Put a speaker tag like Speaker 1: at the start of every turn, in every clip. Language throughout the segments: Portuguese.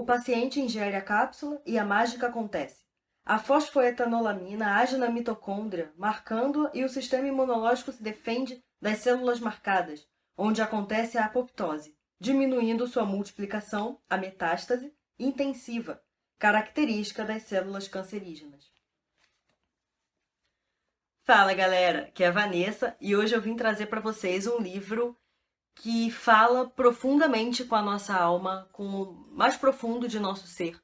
Speaker 1: paciente ingere a cápsula e a mágica acontece. A fosfoetanolamina age na mitocôndria, marcando-a, e o sistema imunológico se defende das células marcadas, onde acontece a apoptose, diminuindo sua multiplicação, a metástase, intensiva, característica das células cancerígenas. Fala galera, aqui é a Vanessa e hoje eu vim trazer para vocês um livro que fala profundamente com a nossa alma, com o mais profundo de nosso ser,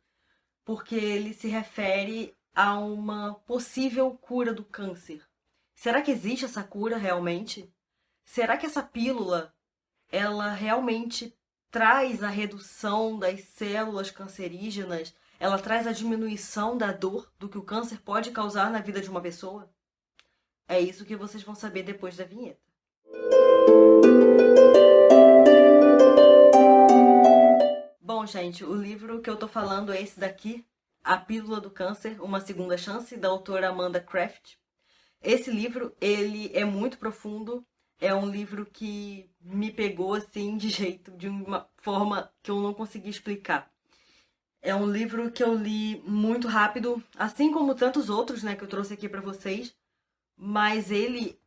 Speaker 1: porque ele se refere a uma possível cura do câncer. Será que existe essa cura realmente? Será que essa pílula, ela realmente traz a redução das células cancerígenas? Ela traz a diminuição da dor do que o câncer pode causar na vida de uma pessoa? É isso que vocês vão saber depois da vinheta. Bom, gente, o livro que eu tô falando é esse daqui, A Pílula do Câncer, Uma Segunda Chance, da autora Amanda Craft. Esse livro, ele é muito profundo, é um livro que me pegou, assim, de uma forma que eu não consegui explicar. É um livro que eu li muito rápido, assim como tantos outros, né, que eu trouxe aqui pra vocês, mas ele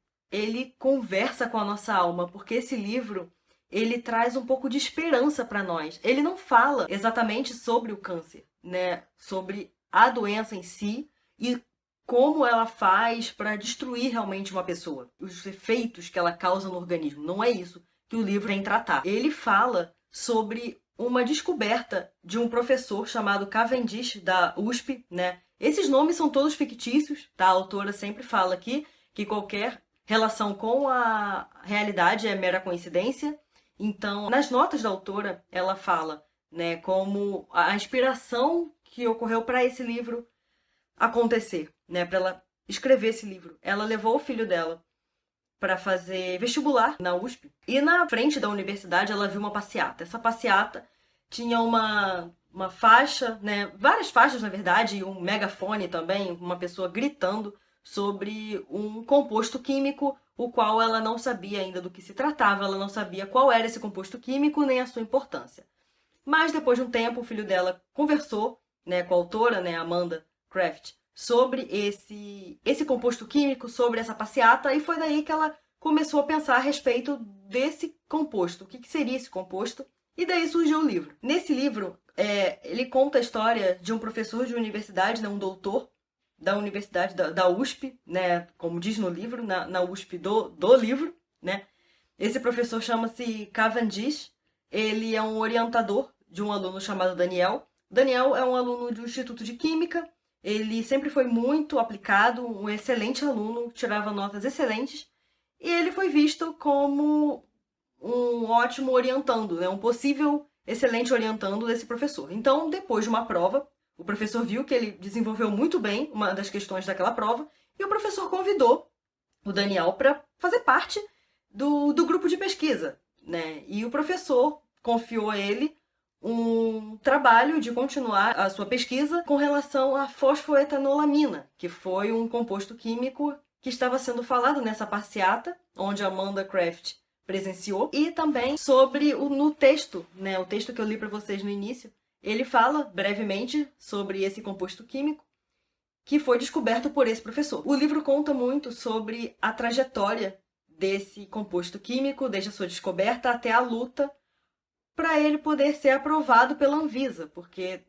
Speaker 1: conversa com a nossa alma, porque esse livro, ele traz um pouco de esperança para nós. Ele não fala exatamente sobre o câncer, né? Sobre a doença em si e como ela faz para destruir realmente uma pessoa, os efeitos que ela causa no organismo. Não é isso que o livro vem tratar. Ele fala sobre uma descoberta de um professor chamado Cavendish, da USP, né? Esses nomes são todos fictícios, tá? A autora sempre fala aqui que qualquer relação com a realidade é mera coincidência. Então, nas notas da autora, ela fala, né, como a inspiração que ocorreu para esse livro acontecer, né, para ela escrever esse livro. Ela levou o filho dela para fazer vestibular na USP e na frente da universidade ela viu uma passeata. Essa passeata tinha uma faixa, né, várias faixas na verdade, e um megafone também, uma pessoa gritando sobre um composto químico, o qual ela não sabia ainda do que se tratava, ela não sabia qual era esse composto químico nem a sua importância. Mas depois de um tempo, o filho dela conversou, né, com a autora, né, Amanda Craft, sobre esse composto químico, sobre essa passeata, e foi daí que ela começou a pensar a respeito desse composto, o que seria esse composto, e daí surgiu o livro. Nesse livro, ele conta a história de um professor de universidade, né, um doutor, da universidade da USP, né, como diz no livro, na USP do livro, né. Esse professor chama-se Cavendish, ele é um orientador de um aluno chamado Daniel. Daniel é um aluno do Instituto de Química, ele sempre foi muito aplicado, um excelente aluno, tirava notas excelentes, e ele foi visto como um ótimo orientando, né, um possível excelente orientando desse professor. Então, depois de uma prova, o professor viu que ele desenvolveu muito bem uma das questões daquela prova e o professor convidou o Daniel para fazer parte do grupo de pesquisa, né? E o professor confiou a ele um trabalho de continuar a sua pesquisa com relação à fosfoetanolamina, que foi um composto químico que estava sendo falado nessa passeata, onde Amanda Craft presenciou, e também sobre no texto, né? O texto que eu li para vocês no início, ele fala brevemente sobre esse composto químico que foi descoberto por esse professor. O livro conta muito sobre a trajetória desse composto químico, desde a sua descoberta até a luta para ele poder ser aprovado pela Anvisa, porque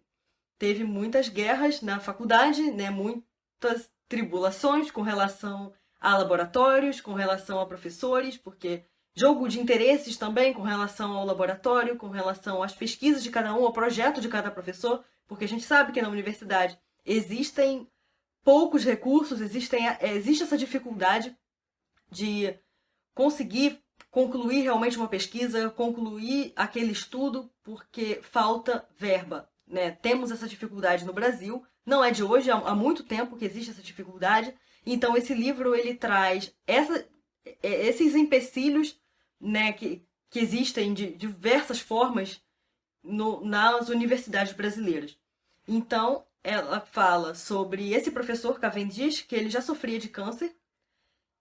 Speaker 1: teve muitas guerras na faculdade, né, muitas tribulações com relação a laboratórios, com relação a professores, porque jogo de interesses também com relação ao laboratório, com relação às pesquisas de cada um, ao projeto de cada professor, porque a gente sabe que na universidade existem poucos recursos, existe essa dificuldade de conseguir concluir realmente uma pesquisa, concluir aquele estudo, porque falta verba, né? Temos essa dificuldade no Brasil, não é de hoje, há muito tempo que existe essa dificuldade. Então esse livro ele traz esses empecilhos, né, que existem de diversas formas nas universidades brasileiras. Então ela fala sobre esse professor Cavendish, que ele já sofria de câncer,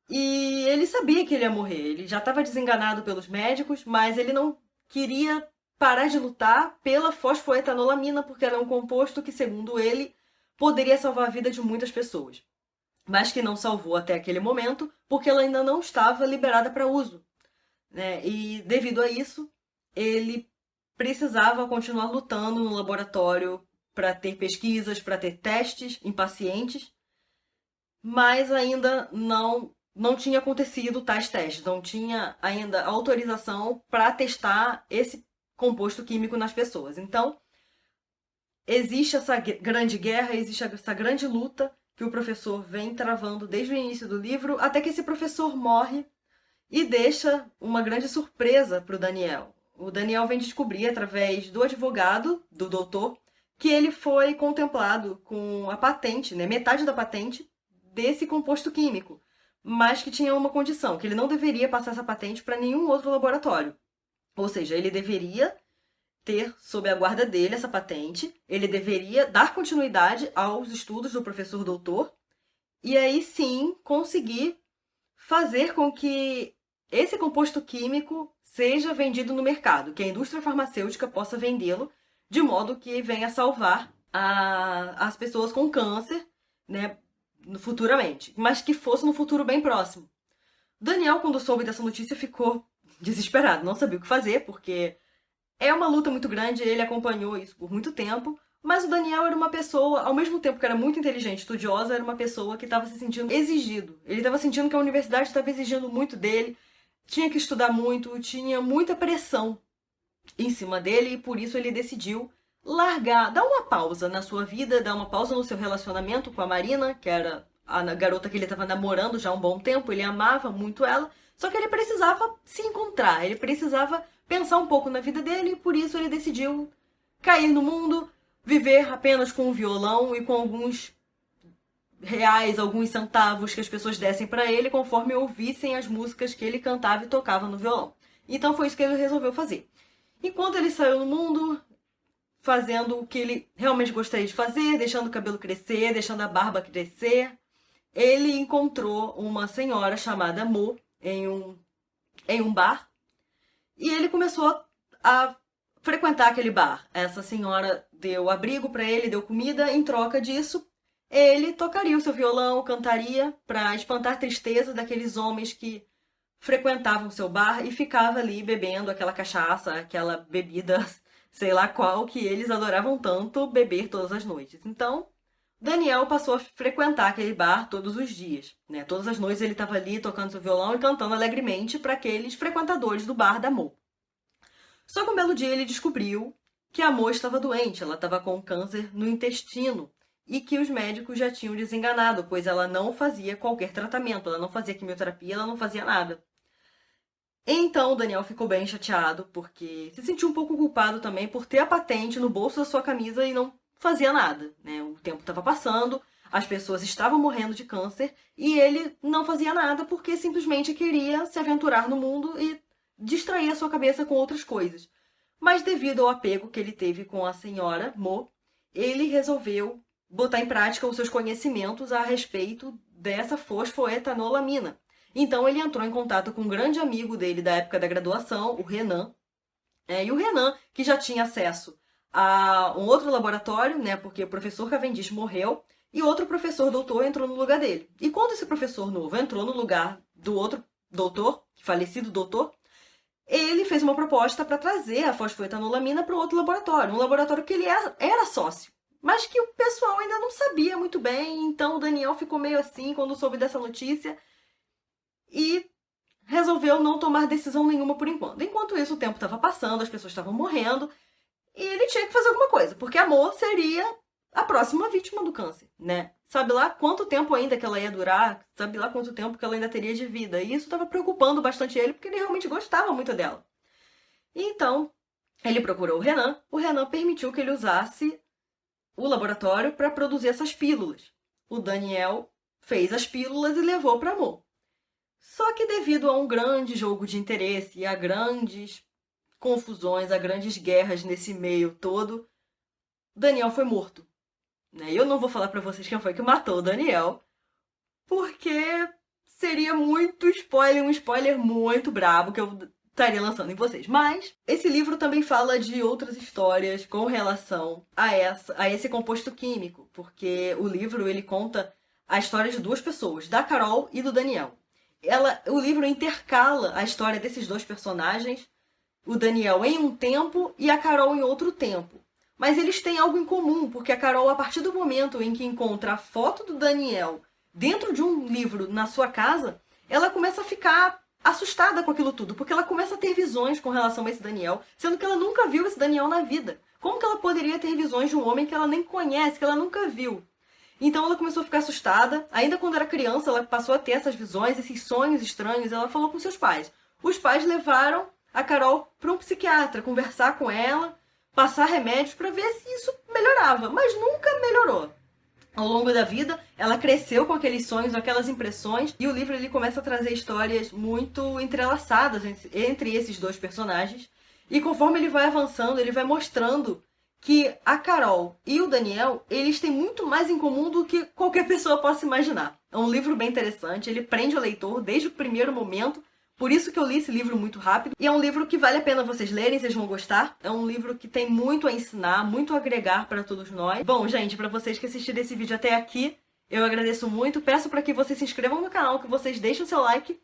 Speaker 1: e ele sabia que ele ia morrer, ele já estava desenganado pelos médicos, mas ele não queria parar de lutar pela fosfoetanolamina, porque ela é um composto que, segundo ele, poderia salvar a vida de muitas pessoas, mas que não salvou até aquele momento, porque ela ainda não estava liberada para uso, né? E devido a isso, ele precisava continuar lutando no laboratório para ter pesquisas, para ter testes em pacientes, mas ainda não tinha acontecido tais testes, não tinha ainda autorização para testar esse composto químico nas pessoas. Então, existe essa grande guerra, existe essa grande luta que o professor vem travando desde o início do livro, até que esse professor morre e deixa uma grande surpresa para o Daniel. O Daniel vem descobrir, através do advogado, do doutor, que ele foi contemplado com a patente, né, metade da patente desse composto químico, mas que tinha uma condição, que ele não deveria passar essa patente para nenhum outro laboratório. Ou seja, ele deveria ter sob a guarda dele essa patente, ele deveria dar continuidade aos estudos do professor doutor e aí sim conseguir fazer com que esse composto químico seja vendido no mercado, que a indústria farmacêutica possa vendê-lo de modo que venha salvar as pessoas com câncer, né, futuramente, mas que fosse no futuro bem próximo. Daniel, quando soube dessa notícia, ficou desesperado, não sabia o que fazer, porque é uma luta muito grande, ele acompanhou isso por muito tempo, mas o Daniel era uma pessoa, ao mesmo tempo que era muito inteligente, estudiosa, era uma pessoa que estava se sentindo exigido. Ele estava sentindo que a universidade estava exigindo muito dele, tinha que estudar muito, tinha muita pressão em cima dele e por isso ele decidiu largar, dar uma pausa na sua vida, dar uma pausa no seu relacionamento com a Marina, que era a garota que ele estava namorando já há um bom tempo, ele amava muito ela, só que ele precisava se encontrar, ele precisava pensar um pouco na vida dele e por isso ele decidiu cair no mundo, viver apenas com o violão e com alguns reais, alguns centavos que as pessoas dessem para ele conforme ouvissem as músicas que ele cantava e tocava no violão. Então foi isso que ele resolveu fazer. Enquanto ele saiu no mundo, fazendo o que ele realmente gostaria de fazer, deixando o cabelo crescer, deixando a barba crescer, ele encontrou uma senhora chamada Mo em um bar e ele começou a frequentar aquele bar. Essa senhora deu abrigo para ele, deu comida, em troca disso, ele tocaria o seu violão, cantaria para espantar a tristeza daqueles homens que frequentavam o seu bar e ficava ali bebendo aquela cachaça, aquela bebida, sei lá qual, que eles adoravam tanto beber todas as noites. Então, Daniel passou a frequentar aquele bar todos os dias, né? Todas as noites ele estava ali tocando seu violão e cantando alegremente para aqueles frequentadores do bar da Mo. Só que um belo dia ele descobriu que a Mo estava doente, ela estava com câncer no intestino e que os médicos já tinham desenganado, pois ela não fazia qualquer tratamento, ela não fazia quimioterapia, ela não fazia nada. Então o Daniel ficou bem chateado, porque se sentiu um pouco culpado também por ter a patente no bolso da sua camisa e não fazia nada, né? O tempo estava passando, as pessoas estavam morrendo de câncer e ele não fazia nada porque simplesmente queria se aventurar no mundo e distrair a sua cabeça com outras coisas. Mas devido ao apego que ele teve com a senhora Mo, ele resolveu botar em prática os seus conhecimentos a respeito dessa fosfoetanolamina. Então ele entrou em contato com um grande amigo dele da época da graduação, o Renan. E o Renan, que já tinha acesso a um outro laboratório, né, porque o professor Cavendish morreu, e outro professor doutor entrou no lugar dele. E quando esse professor novo entrou no lugar do outro doutor, falecido doutor, ele fez uma proposta para trazer a fosfoetanolamina para outro laboratório, um laboratório que ele era sócio, mas que o pessoal ainda não sabia muito bem, então o Daniel ficou meio assim quando soube dessa notícia e resolveu não tomar decisão nenhuma por enquanto. Enquanto isso, o tempo estava passando, as pessoas estavam morrendo, e ele tinha que fazer alguma coisa, porque a Mo seria a próxima vítima do câncer, né? Sabe lá quanto tempo ainda que ela ia durar, sabe lá quanto tempo que ela ainda teria de vida. E isso estava preocupando bastante ele, porque ele realmente gostava muito dela. E então, ele procurou o Renan permitiu que ele usasse o laboratório para produzir essas pílulas. O Daniel fez as pílulas e levou para a Mo. Só que devido a um grande jogo de interesse e a grandes confusões, a grandes guerras nesse meio todo, Daniel foi morto. Eu não vou falar pra vocês quem foi que matou o Daniel, porque seria muito spoiler, um spoiler muito brabo, que eu estaria lançando em vocês. Mas esse livro também fala de outras histórias com relação a esse composto químico, porque o livro ele conta a história de duas pessoas, da Carol e do Daniel. O livro intercala a história desses dois personagens, o Daniel em um tempo e a Carol em outro tempo. Mas eles têm algo em comum, porque a Carol, a partir do momento em que encontra a foto do Daniel dentro de um livro na sua casa, ela começa a ficar assustada com aquilo tudo, porque ela começa a ter visões com relação a esse Daniel, sendo que ela nunca viu esse Daniel na vida. Como que ela poderia ter visões de um homem que ela nem conhece, que ela nunca viu? Então ela começou a ficar assustada. Ainda quando era criança, ela passou a ter essas visões, esses sonhos estranhos. Ela falou com seus pais. Os pais levaram a Carol para um psiquiatra, conversar com ela, passar remédios para ver se isso melhorava, mas nunca melhorou. Ao longo da vida, ela cresceu com aqueles sonhos, aquelas impressões, e o livro ele começa a trazer histórias muito entrelaçadas entre esses dois personagens. E conforme ele vai avançando, ele vai mostrando que a Carol e o Daniel, eles têm muito mais em comum do que qualquer pessoa possa imaginar. É um livro bem interessante, ele prende o leitor desde o primeiro momento, por isso que eu li esse livro muito rápido. E é um livro que vale a pena vocês lerem, vocês vão gostar. É um livro que tem muito a ensinar, muito a agregar para todos nós. Bom, gente, para vocês que assistiram esse vídeo até aqui, eu agradeço muito. Peço para que vocês se inscrevam no canal, que vocês deixem o seu like,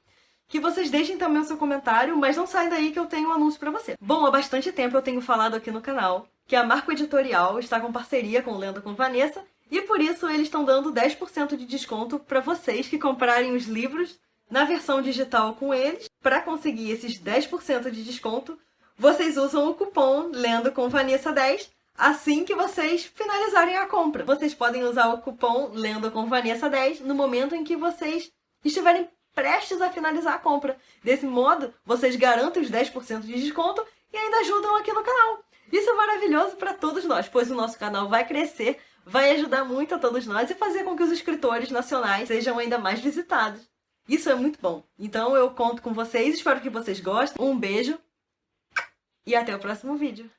Speaker 1: que vocês deixem também o seu comentário, mas não saem daí que eu tenho um anúncio para você. Bom, há bastante tempo eu tenho falado aqui no canal que a Marco Editorial está com parceria com o Lendo com Vanessa, e por isso eles estão dando 10% de desconto para vocês que comprarem os livros na versão digital com eles. Para conseguir esses 10% de desconto, vocês usam o cupom Lendo com Vanessa 10 assim que vocês finalizarem a compra. Vocês podem usar o cupom Lendo com Vanessa 10 no momento em que vocês estiverem prestes a finalizar a compra. Desse modo, vocês garantem os 10% de desconto e ainda ajudam aqui no canal. Isso é maravilhoso para todos nós, pois o nosso canal vai crescer, vai ajudar muito a todos nós e fazer com que os escritores nacionais sejam ainda mais visitados. Isso é muito bom. Então eu conto com vocês, espero que vocês gostem. Um beijo e até o próximo vídeo.